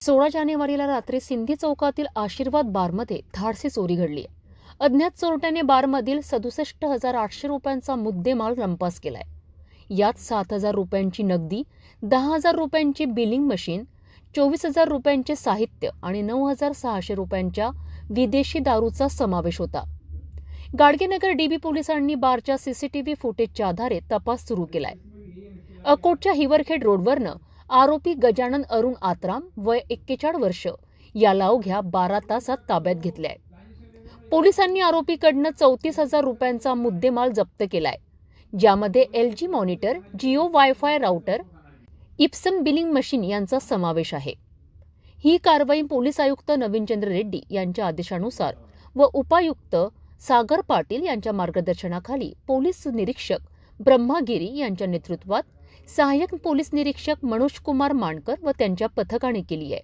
16 जानेवारीला रात्री सिंधी चौकातील आशीर्वाद बारमध्ये धाडसी चोरी घडली. अज्ञात चोरट्याने बारमधील 67,800 रुपयांचा मुद्देमाल लंपास केलाय. यात 7,000 रुपयांची नगदी, 10,000 रुपयांची बिलिंग मशीन, 24,000 रुपयांचे साहित्य आणि 9,600 रुपयांच्या विदेशी दारूचा समावेश होता. गाडगेनगर डीबी पोलिसांनी बारच्या सीसीटीव्ही फुटेजच्या आधारे तपास सुरू केलाय. अकोटच्या हिवरखेड रोडवरनं आरोपी गजानन अरुण आत्राम वय 41 वर्ष याला अवघ्या 12 तासात ताब्यात घेतलाय. पोलिसांनी आरोपीकडनं 34,000 रुपयांचा मुद्देमाल जप्त केलाय, ज्यामध्ये LG monitor, Jio wifi router, Epson billing machine यांचा समावेश आहे. ही कारवाई पोलीस आयुक्त नवीनचंद्र रेड्डी यांच्या आदेशानुसार व उपायुक्त सागर पाटील यांच्या मार्गदर्शनाखाली पोलीस निरीक्षक ब्रह्मागिरी यांच्या नेतृत्वात सहाय्यक पोलीस निरीक्षक मनोज कुमार मानकर व त्यांच्या पथकाने केली आहे.